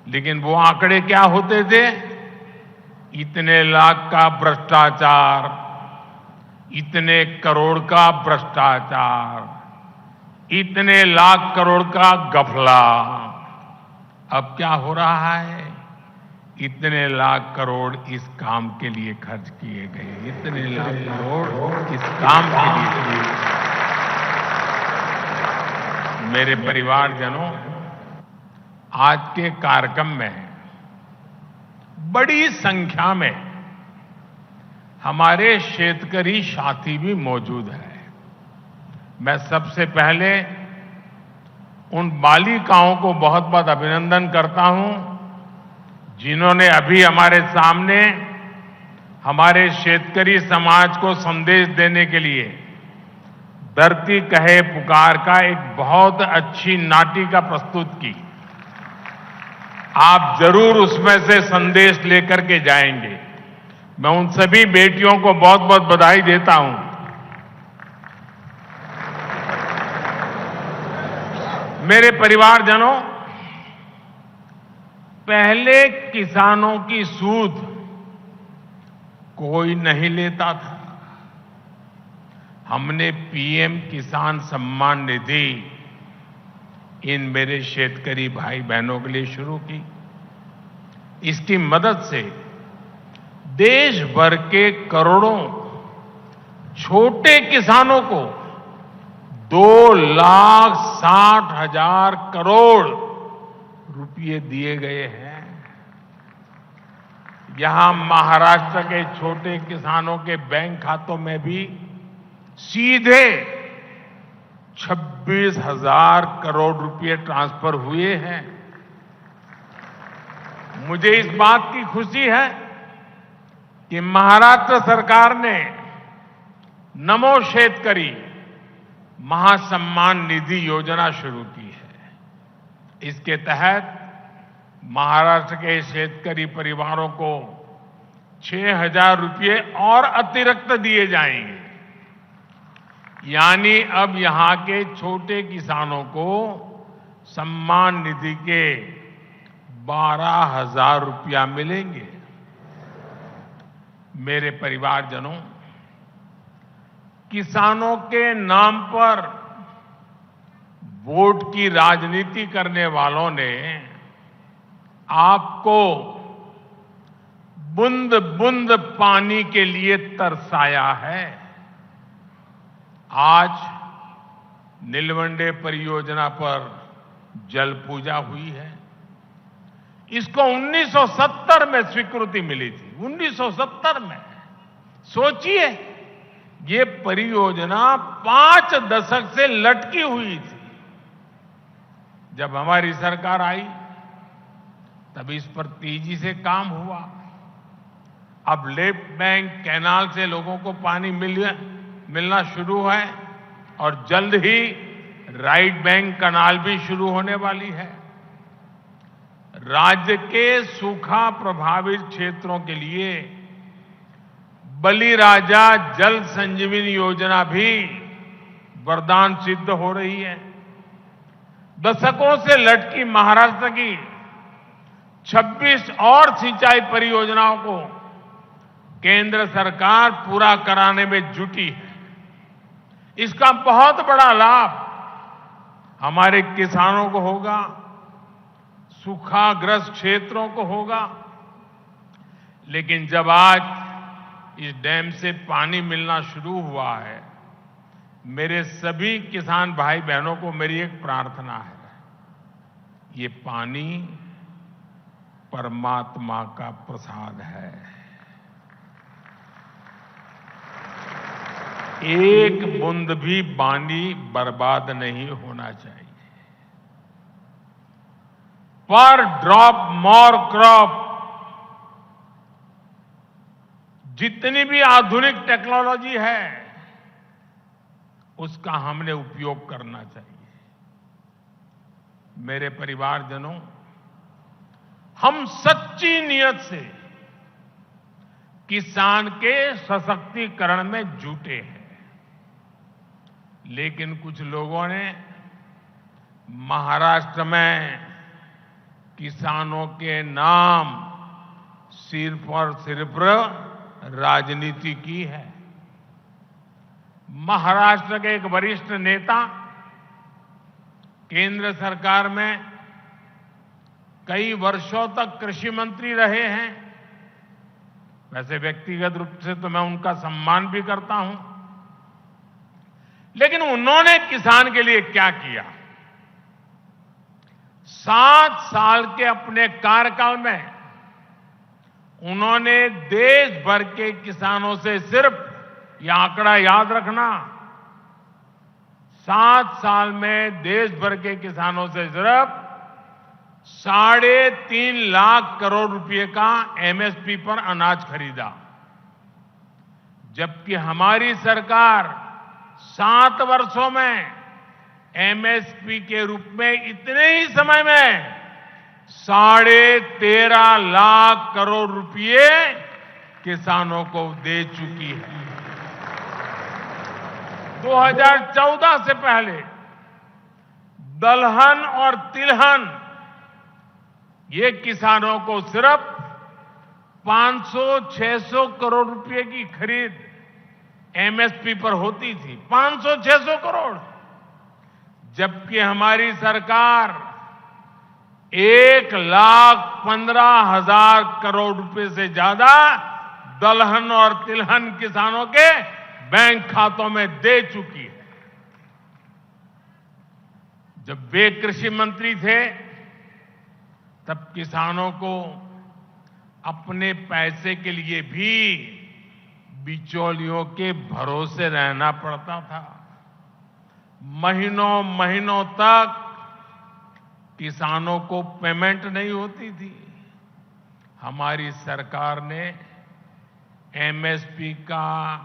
लेकिन वो आंकड़े क्या होते थे? इतने लाख का भ्रष्टाचार, इतने करोड़ का भ्रष्टाचार, इतने लाख करोड़ का घपला। अब क्या हो रहा है? इतने लाख करोड़ इस काम के लिए खर्च किए गए, इतने लाख करोड़ इस काम के लिए। मेरे परिवारजनों, आज के कार्यक्रम में बड़ी संख्या में हमारे शेतकरी साथी भी मौजूद हैं। मैं सबसे पहले उन बालिकाओं को बहुत बहुत अभिनंदन करता हूं जिन्होंने अभी हमारे सामने हमारे शेतकरी समाज को संदेश देने के लिए धरती कहे पुकार का एक बहुत अच्छी नाटिका प्रस्तुत की। आप जरूर उसमें से संदेश लेकर के जाएंगे। मैं उन सभी बेटियों को बहुत बहुत बधाई देता हूं। मेरे परिवारजनों, पहले किसानों की सूद कोई नहीं लेता था। हमने पीएम किसान सम्मान निधि इन मेरे शेतकरी भाई बहनों के लिए शुरू की। इसकी मदद से देश भर के करोड़ों छोटे किसानों को 2,60,000 करोड़ रुपए दिए गए हैं। यहां महाराष्ट्र के छोटे किसानों के बैंक खातों में भी सीधे 26,000 करोड़ रुपए ट्रांसफर हुए हैं। मुझे इस बात की खुशी है कि महाराष्ट्र सरकार ने नमो शेतकरी महासम्मान निधि योजना शुरू की है। इसके तहत महाराष्ट्र के शेतकरी परिवारों को 6,000 रुपए और अतिरिक्त दिए जाएंगे। यानी अब यहां के छोटे किसानों को सम्मान निधि के 12,000 रुपया मिलेंगे। मेरे परिवारजनों, किसानों के नाम पर वोट की राजनीति करने वालों ने आपको बूंद बूंद पानी के लिए तरसाया है। आज नीलवंडे परियोजना पर जल पूजा हुई है। इसको 1970 में स्वीकृति मिली थी। 1970 में। सोचिए, ये परियोजना 5 दशक से लटकी हुई थी। जब हमारी सरकार आई तब इस पर तेजी से काम हुआ। अब लेफ्ट बैंक कैनाल से लोगों को पानी मिलना शुरू है और जल्द ही राइट बैंक कैनाल भी शुरू होने वाली है। राज्य के सूखा प्रभावित क्षेत्रों के लिए बलिराजा जल संजीवनी योजना भी वरदान सिद्ध हो रही है। दशकों से लटकी महाराष्ट्र की 26 और सिंचाई परियोजनाओं को केंद्र सरकार पूरा कराने में जुटी है। इसका बहुत बड़ा लाभ हमारे किसानों को होगा, सूखाग्रस्त क्षेत्रों को होगा। लेकिन जब आज इस डैम से पानी मिलना शुरू हुआ है, मेरे सभी किसान भाई बहनों को मेरी एक प्रार्थना है। ये पानी परमात्मा का प्रसाद है। एक बूंद भी पानी बर्बाद नहीं होना चाहिए। पर ड्रॉप मोर क्रॉप। जितनी भी आधुनिक टेक्नोलॉजी है उसका हमने उपयोग करना चाहिए। मेरे परिवारजनों, हम सच्ची नियत से किसान के सशक्तिकरण में जुटे हैं। लेकिन कुछ लोगों ने महाराष्ट्र में किसानों के नाम सिर्फ और सिर्फ राजनीति की है। महाराष्ट्र के एक वरिष्ठ नेता केंद्र सरकार में कई वर्षों तक कृषि मंत्री रहे हैं। वैसे व्यक्तिगत रूप से तो मैं उनका सम्मान भी करता हूं, लेकिन उन्होंने किसान के लिए क्या किया? 7 साल के अपने कार्यकाल में उन्होंने देश भर के किसानों से सिर्फ, यह आंकड़ा याद रखना, 7 साल में देश भर के किसानों से सिर्फ 3.5 लाख करोड़ रुपए का एमएसपी पर अनाज खरीदा, जबकि हमारी सरकार 7 वर्षों में एमएसपी के रूप में इतने ही समय में 13.5 लाख करोड़ रुपए किसानों को दे चुकी है। 2014 से पहले दलहन और तिलहन ये किसानों को सिर्फ 500-600 करोड़ रुपए की खरीद एमएसपी पर होती थी, 500-600 करोड़, जबकि हमारी सरकार 1,15,000 करोड़ रुपए से ज्यादा दलहन और तिलहन किसानों के बैंक खातों में दे चुकी है। जब वे कृषि मंत्री थे तब किसानों को अपने पैसे के लिए भी बिचौलियों के भरोसे रहना पड़ता था। महीनों महीनों तक किसानों को पेमेंट नहीं होती थी। हमारी सरकार ने एमएसपी का